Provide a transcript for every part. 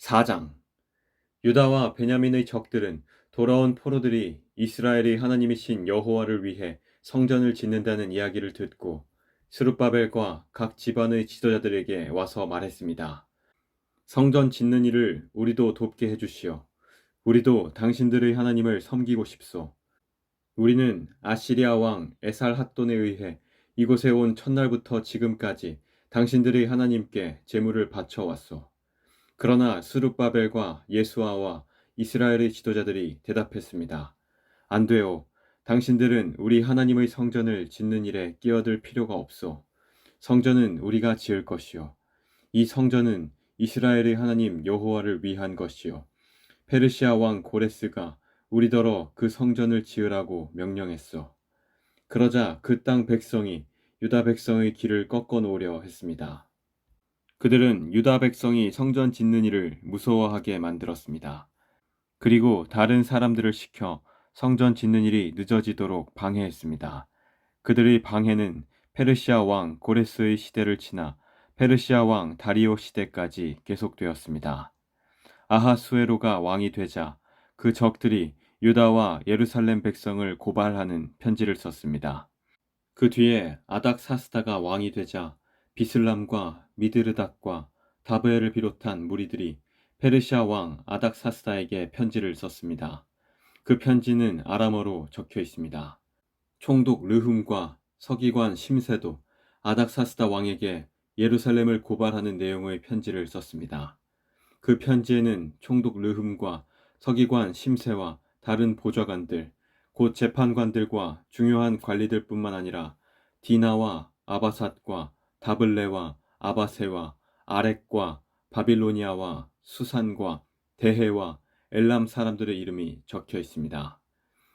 4장. 유다와 베냐민의 적들은 돌아온 포로들이 이스라엘의 하나님이신 여호와를 위해 성전을 짓는다는 이야기를 듣고 스룹바벨과 각 집안의 지도자들에게 와서 말했습니다. 성전 짓는 일을 우리도 돕게 해주시오. 우리도 당신들의 하나님을 섬기고 싶소. 우리는 아시리아 왕 에살핫돈에 의해 이곳에 온 첫날부터 지금까지 당신들의 하나님께 제물을 바쳐왔소. 그러나 스룹바벨과 예수아와 이스라엘의 지도자들이 대답했습니다. 안 돼요. 당신들은 우리 하나님의 성전을 짓는 일에 끼어들 필요가 없소. 성전은 우리가 지을 것이요. 이 성전은 이스라엘의 하나님 여호와를 위한 것이요. 페르시아 왕 고레스가 우리더러 그 성전을 지으라고 명령했소. 그러자 그 땅 백성이 유다 백성의 길을 꺾어 놓으려 했습니다. 그들은 유다 백성이 성전 짓는 일을 무서워하게 만들었습니다. 그리고 다른 사람들을 시켜 성전 짓는 일이 늦어지도록 방해했습니다. 그들의 방해는 페르시아 왕 고레스의 시대를 지나 페르시아 왕 다리오 시대까지 계속되었습니다. 아하수에로가 왕이 되자 그 적들이 유다와 예루살렘 백성을 고발하는 편지를 썼습니다. 그 뒤에 아닥사스다가 왕이 되자 비슬람과 미드르닷과 다브엘을 비롯한 무리들이 페르시아 왕 아닥사스다에게 편지를 썼습니다. 그 편지는 아람어로 적혀 있습니다. 총독 르흠과 서기관 심세도 아닥사스다 왕에게 예루살렘을 고발하는 내용의 편지를 썼습니다. 그 편지에는 총독 르흠과 서기관 심세와 다른 보좌관들, 곧 재판관들과 중요한 관리들뿐만 아니라 디나와 아바삿과 다블레와 아바세와 아렉과 바빌로니아와 수산과 대해와 엘람 사람들의 이름이 적혀 있습니다.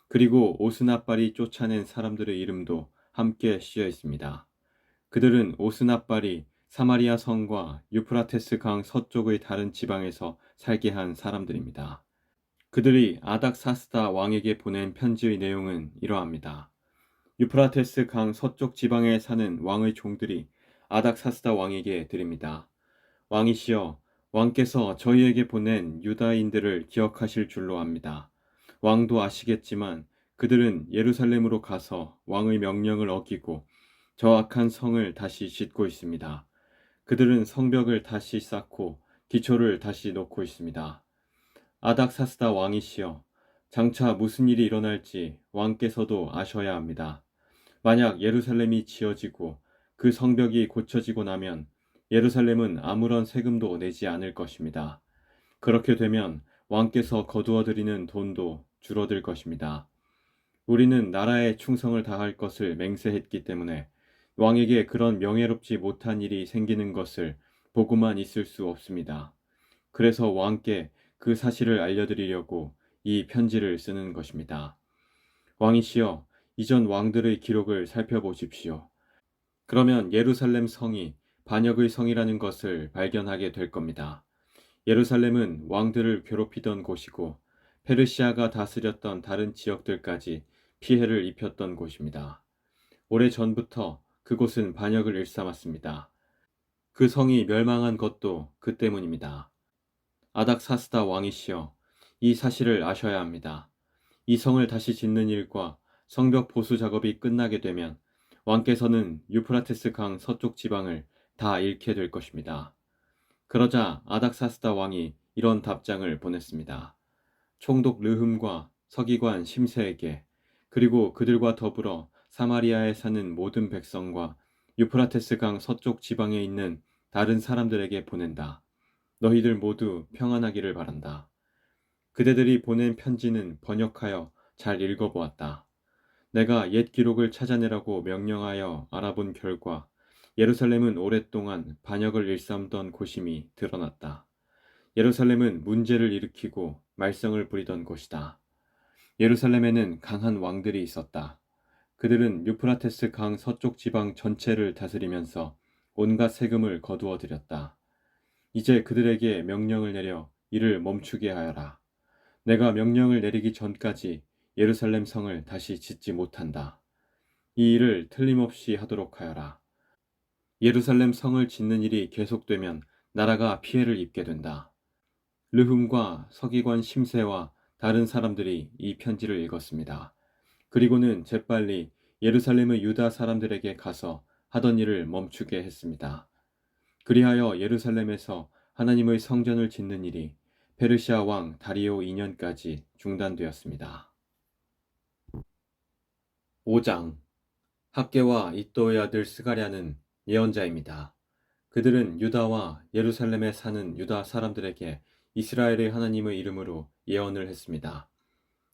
그리고 오스나발이 쫓아낸 사람들의 이름도 함께 씌어 있습니다. 그들은 오스나발이 사마리아 성과 유프라테스 강 서쪽의 다른 지방에서 살게 한 사람들입니다. 그들이 아닥사스다 왕에게 보낸 편지의 내용은 이러합니다. 유프라테스 강 서쪽 지방에 사는 왕의 종들이 아닥사스다 왕에게 드립니다. 왕이시여, 왕께서 저희에게 보낸 유다인들을 기억하실 줄로 압니다. 왕도 아시겠지만 그들은 예루살렘으로 가서 왕의 명령을 어기고 저 악한 성을 다시 짓고 있습니다. 그들은 성벽을 다시 쌓고 기초를 다시 놓고 있습니다. 아닥사스다 왕이시여, 장차 무슨 일이 일어날지 왕께서도 아셔야 합니다. 만약 예루살렘이 지어지고 그 성벽이 고쳐지고 나면 예루살렘은 아무런 세금도 내지 않을 것입니다. 그렇게 되면 왕께서 거두어 드리는 돈도 줄어들 것입니다. 우리는 나라에 충성을 다할 것을 맹세했기 때문에 왕에게 그런 명예롭지 못한 일이 생기는 것을 보고만 있을 수 없습니다. 그래서 왕께 그 사실을 알려드리려고 이 편지를 쓰는 것입니다. 왕이시여, 이전 왕들의 기록을 살펴보십시오. 그러면 예루살렘 성이 반역의 성이라는 것을 발견하게 될 겁니다. 예루살렘은 왕들을 괴롭히던 곳이고 페르시아가 다스렸던 다른 지역들까지 피해를 입혔던 곳입니다. 오래전부터 그곳은 반역을 일삼았습니다. 그 성이 멸망한 것도 그 때문입니다. 아닥사스다 왕이시여, 이 사실을 아셔야 합니다. 이 성을 다시 짓는 일과 성벽 보수 작업이 끝나게 되면 왕께서는 유프라테스 강 서쪽 지방을 다 잃게 될 것입니다. 그러자 아닥사스다 왕이 이런 답장을 보냈습니다. 총독 르흠과 서기관 심세에게, 그리고 그들과 더불어 사마리아에 사는 모든 백성과 유프라테스 강 서쪽 지방에 있는 다른 사람들에게 보낸다. 너희들 모두 평안하기를 바란다. 그대들이 보낸 편지는 번역하여 잘 읽어보았다. 내가 옛 기록을 찾아내라고 명령하여 알아본 결과 예루살렘은 오랫동안 반역을 일삼던 곳임이 드러났다. 예루살렘은 문제를 일으키고 말썽을 부리던 곳이다. 예루살렘에는 강한 왕들이 있었다. 그들은 유프라테스 강 서쪽 지방 전체를 다스리면서 온갖 세금을 거두어 들였다. 이제 그들에게 명령을 내려 이를 멈추게 하여라. 내가 명령을 내리기 전까지 예루살렘 성을 다시 짓지 못한다. 이 일을 틀림없이 하도록 하여라. 예루살렘 성을 짓는 일이 계속되면 나라가 피해를 입게 된다. 르훔과 서기관 심세와 다른 사람들이 이 편지를 읽었습니다. 그리고는 재빨리 예루살렘의 유다 사람들에게 가서 하던 일을 멈추게 했습니다. 그리하여 예루살렘에서 하나님의 성전을 짓는 일이 페르시아 왕 다리오 2년까지 중단되었습니다. 5장. 학개와 이도의 아들 스가랴는 예언자입니다. 그들은 유다와 예루살렘에 사는 유다 사람들에게 이스라엘의 하나님의 이름으로 예언을 했습니다.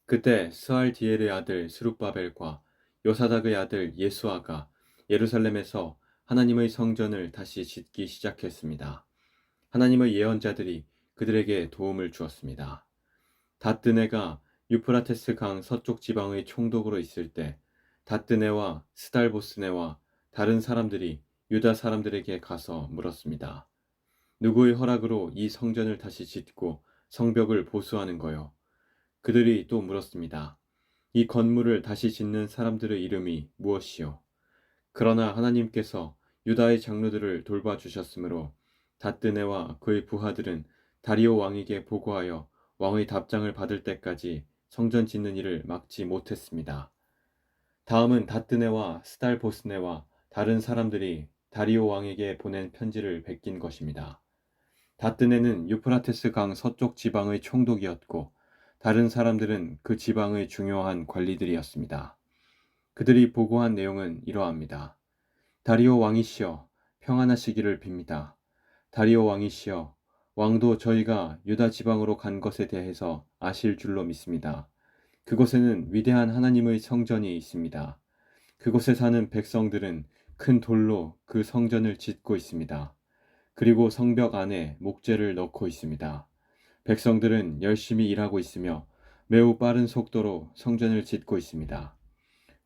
그때 스알디엘의 아들 스룹바벨과 요사닥의 아들 예수아가 예루살렘에서 하나님의 성전을 다시 짓기 시작했습니다. 하나님의 예언자들이 그들에게 도움을 주었습니다. 다뜨네가 유프라테스 강 서쪽 지방의 총독으로 있을 때 다뜨네와 스달보스네와 다른 사람들이 유다 사람들에게 가서 물었습니다. 누구의 허락으로 이 성전을 다시 짓고 성벽을 보수하는 거요? 그들이 또 물었습니다. 이 건물을 다시 짓는 사람들의 이름이 무엇이요? 그러나 하나님께서 유다의 장로들을 돌봐주셨으므로 다뜨네와 그의 부하들은 다리오 왕에게 보고하여 왕의 답장을 받을 때까지 성전 짓는 일을 막지 못했습니다. 다음은 다뜨네와 스달보스네와 다른 사람들이 다리오 왕에게 보낸 편지를 베낀 것입니다. 다뜨네는 유프라테스 강 서쪽 지방의 총독이었고 다른 사람들은 그 지방의 중요한 관리들이었습니다. 그들이 보고한 내용은 이러합니다. 다리오 왕이시여, 평안하시기를 빕니다. 다리오 왕이시여, 왕도 저희가 유다 지방으로 간 것에 대해서 아실 줄로 믿습니다. 그곳에는 위대한 하나님의 성전이 있습니다. 그곳에 사는 백성들은 큰 돌로 그 성전을 짓고 있습니다. 그리고 성벽 안에 목재를 넣고 있습니다. 백성들은 열심히 일하고 있으며 매우 빠른 속도로 성전을 짓고 있습니다.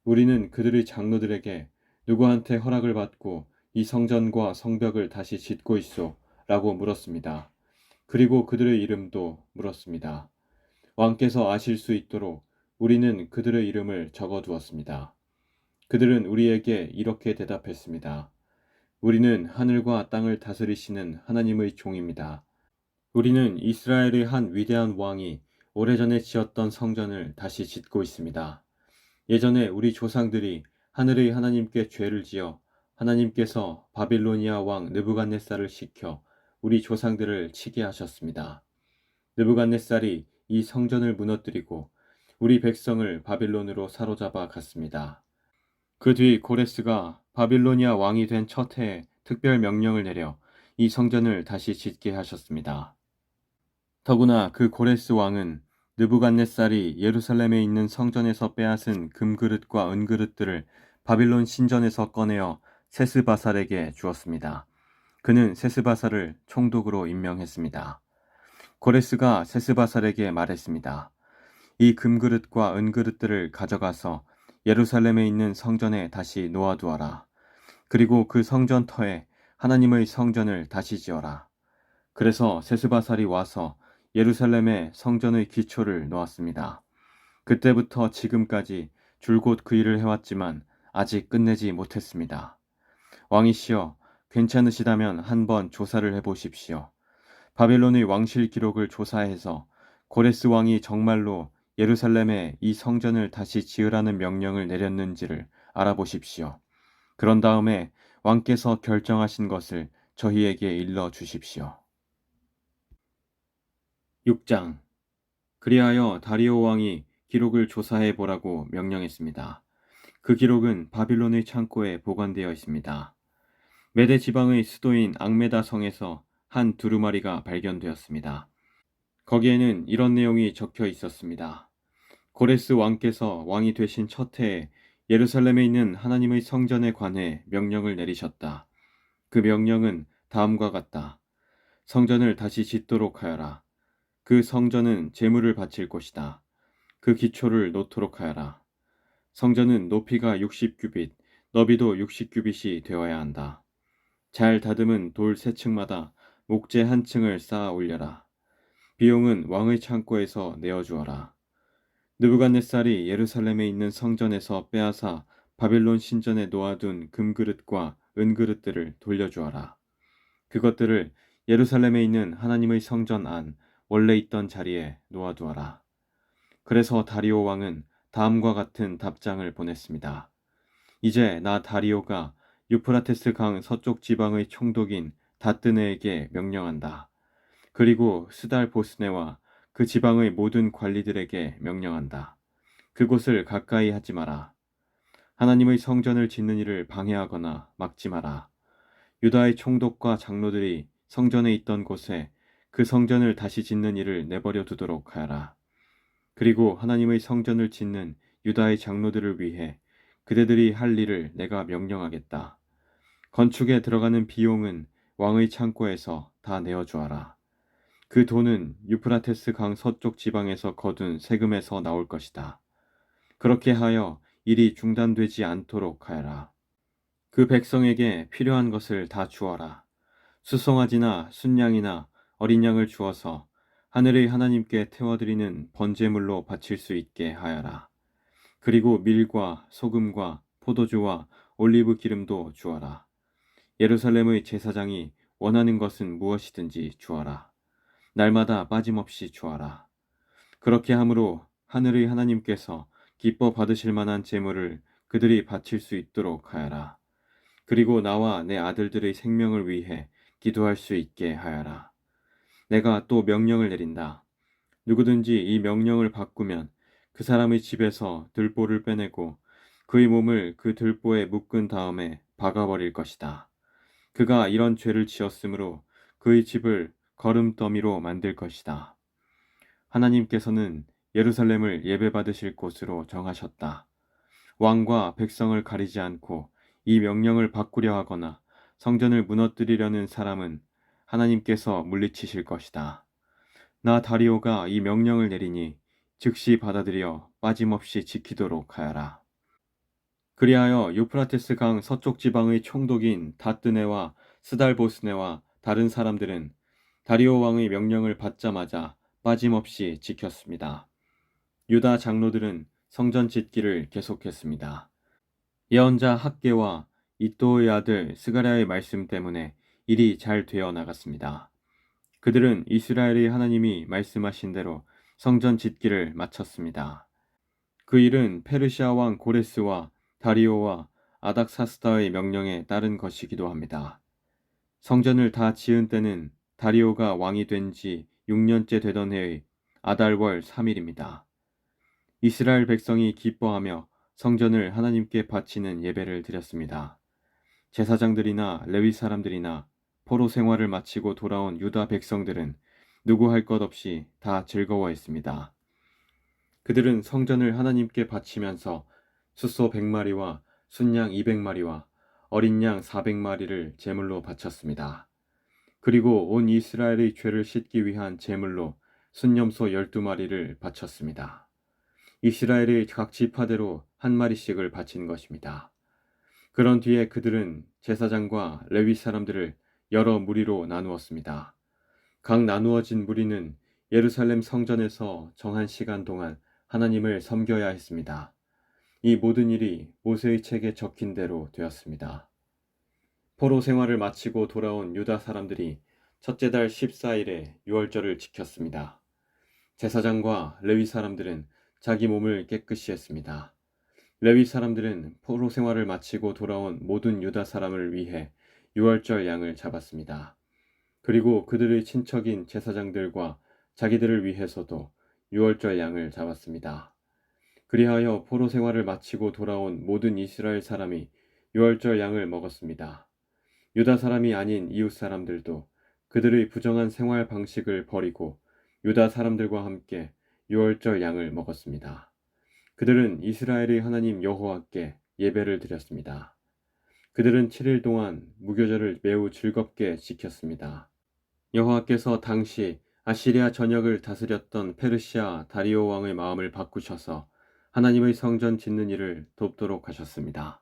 우리는 그들의 장로들에게 누구한테 허락을 받고 이 성전과 성벽을 다시 짓고 있소? 라고 물었습니다. 그리고 그들의 이름도 물었습니다. 왕께서 아실 수 있도록 우리는 그들의 이름을 적어 두었습니다. 그들은 우리에게 이렇게 대답했습니다. 우리는 하늘과 땅을 다스리시는 하나님의 종입니다. 우리는 이스라엘의 한 위대한 왕이 오래전에 지었던 성전을 다시 짓고 있습니다. 예전에 우리 조상들이 하늘의 하나님께 죄를 지어 하나님께서 바빌로니아 왕 느부갓네살을 시켜 우리 조상들을 치게 하셨습니다. 느부갓네살이 이 성전을 무너뜨리고 우리 백성을 바빌론으로 사로잡아 갔습니다. 그 뒤 고레스가 바빌로니아 왕이 된 첫 해에 특별 명령을 내려 이 성전을 다시 짓게 하셨습니다. 더구나 그 고레스 왕은 느부갓네살이 예루살렘에 있는 성전에서 빼앗은 금그릇과 은그릇들을 바빌론 신전에서 꺼내어 세스바살에게 주었습니다. 그는 세스바살을 총독으로 임명했습니다. 고레스가 세스바살에게 말했습니다. 이 금그릇과 은그릇들을 가져가서 예루살렘에 있는 성전에 다시 놓아두어라. 그리고 그 성전터에 하나님의 성전을 다시 지어라. 그래서 세스바살이 와서 예루살렘에 성전의 기초를 놓았습니다. 그때부터 지금까지 줄곧 그 일을 해왔지만 아직 끝내지 못했습니다. 왕이시여, 괜찮으시다면 한번 조사를 해보십시오. 바벨론의 왕실 기록을 조사해서 고레스 왕이 정말로 예루살렘에 이 성전을 다시 지으라는 명령을 내렸는지를 알아보십시오. 그런 다음에 왕께서 결정하신 것을 저희에게 일러 주십시오. 6장. 그리하여 다리오 왕이 기록을 조사해 보라고 명령했습니다. 그 기록은 바빌론의 창고에 보관되어 있습니다. 메데 지방의 수도인 앙메다 성에서 한 두루마리가 발견되었습니다. 거기에는 이런 내용이 적혀 있었습니다. 고레스 왕께서 왕이 되신 첫 해에 예루살렘에 있는 하나님의 성전에 관해 명령을 내리셨다. 그 명령은 다음과 같다. 성전을 다시 짓도록 하여라. 그 성전은 제물을 바칠 곳이다. 그 기초를 놓도록 하여라. 성전은 높이가 60규빗, 너비도 60규빗이 되어야 한다. 잘 다듬은 돌 세 층마다 목재 한 층을 쌓아 올려라. 비용은 왕의 창고에서 내어주어라. 느부갓네살이 예루살렘에 있는 성전에서 빼앗아 바빌론 신전에 놓아둔 금그릇과 은그릇들을 돌려주어라. 그것들을 예루살렘에 있는 하나님의 성전 안 원래 있던 자리에 놓아두어라. 그래서 다리오 왕은 다음과 같은 답장을 보냈습니다. 이제 나 다리오가 유프라테스 강 서쪽 지방의 총독인 다뜨네에게 명령한다. 그리고 스달 보스네와 그 지방의 모든 관리들에게 명령한다. 그곳을 가까이 하지 마라. 하나님의 성전을 짓는 일을 방해하거나 막지 마라. 유다의 총독과 장로들이 성전에 있던 곳에 그 성전을 다시 짓는 일을 내버려 두도록 하여라. 그리고 하나님의 성전을 짓는 유다의 장로들을 위해 그대들이 할 일을 내가 명령하겠다. 건축에 들어가는 비용은 왕의 창고에서 다 내어주어라. 그 돈은 유프라테스 강 서쪽 지방에서 거둔 세금에서 나올 것이다. 그렇게 하여 일이 중단되지 않도록 하여라. 그 백성에게 필요한 것을 다 주어라. 수송아지나 순양이나 어린 양을 주어서 하늘의 하나님께 태워드리는 번제물로 바칠 수 있게 하여라. 그리고 밀과 소금과 포도주와 올리브 기름도 주어라. 예루살렘의 제사장이 원하는 것은 무엇이든지 주어라. 날마다 빠짐없이 주어라. 그렇게 함으로 하늘의 하나님께서 기뻐 받으실 만한 제물을 그들이 바칠 수 있도록 하여라. 그리고 나와 내 아들들의 생명을 위해 기도할 수 있게 하여라. 내가 또 명령을 내린다. 누구든지 이 명령을 바꾸면 그 사람의 집에서 들보를 빼내고 그의 몸을 그 들보에 묶은 다음에 박아버릴 것이다. 그가 이런 죄를 지었으므로 그의 집을 거름더미로 만들 것이다. 하나님께서는 예루살렘을 예배받으실 곳으로 정하셨다. 왕과 백성을 가리지 않고 이 명령을 바꾸려 하거나 성전을 무너뜨리려는 사람은 하나님께서 물리치실 것이다. 나 다리오가 이 명령을 내리니 즉시 받아들여 빠짐없이 지키도록 하여라. 그리하여 유프라테스 강 서쪽 지방의 총독인 다뜨네와 스달보스네와 다른 사람들은 다리오 왕의 명령을 받자마자 빠짐없이 지켰습니다. 유다 장로들은 성전 짓기를 계속했습니다. 예언자 학개와 이또의 아들 스가랴의 말씀 때문에 일이 잘 되어 나갔습니다. 그들은 이스라엘의 하나님이 말씀하신 대로 성전 짓기를 마쳤습니다. 그 일은 페르시아 왕 고레스와 다리오와 아닥사스다의 명령에 따른 것이기도 합니다. 성전을 다 지은 때는 다리오가 왕이 된 지 6년째 되던 해의 아달월 3일입니다. 이스라엘 백성이 기뻐하며 성전을 하나님께 바치는 예배를 드렸습니다. 제사장들이나 레위 사람들이나 포로 생활을 마치고 돌아온 유다 백성들은 누구 할 것 없이 다 즐거워했습니다. 그들은 성전을 하나님께 바치면서 숫소 100마리와 순양 200마리와 어린 양 400마리를 제물로 바쳤습니다. 그리고 온 이스라엘의 죄를 씻기 위한 제물로 순염소 12마리를 바쳤습니다. 이스라엘의 각 지파대로 한 마리씩을 바친 것입니다. 그런 뒤에 그들은 제사장과 레위 사람들을 여러 무리로 나누었습니다. 각 나누어진 무리는 예루살렘 성전에서 정한 시간 동안 하나님을 섬겨야 했습니다. 이 모든 일이 모세의 책에 적힌 대로 되었습니다. 포로 생활을 마치고 돌아온 유다 사람들이 첫째 달 14일에 유월절을 지켰습니다. 제사장과 레위 사람들은 자기 몸을 깨끗이 했습니다. 레위 사람들은 포로 생활을 마치고 돌아온 모든 유다 사람을 위해 유월절 양을 잡았습니다. 그리고 그들의 친척인 제사장들과 자기들을 위해서도 유월절 양을 잡았습니다. 그리하여 포로 생활을 마치고 돌아온 모든 이스라엘 사람이 유월절 양을 먹었습니다. 유다 사람이 아닌 이웃 사람들도 그들의 부정한 생활 방식을 버리고 유다 사람들과 함께 유월절 양을 먹었습니다. 그들은 이스라엘의 하나님 여호와께 예배를 드렸습니다. 그들은 7일 동안 무교절을 매우 즐겁게 지켰습니다. 여호와께서 당시 아시리아 전역을 다스렸던 페르시아 다리오 왕의 마음을 바꾸셔서 하나님의 성전 짓는 일을 돕도록 하셨습니다.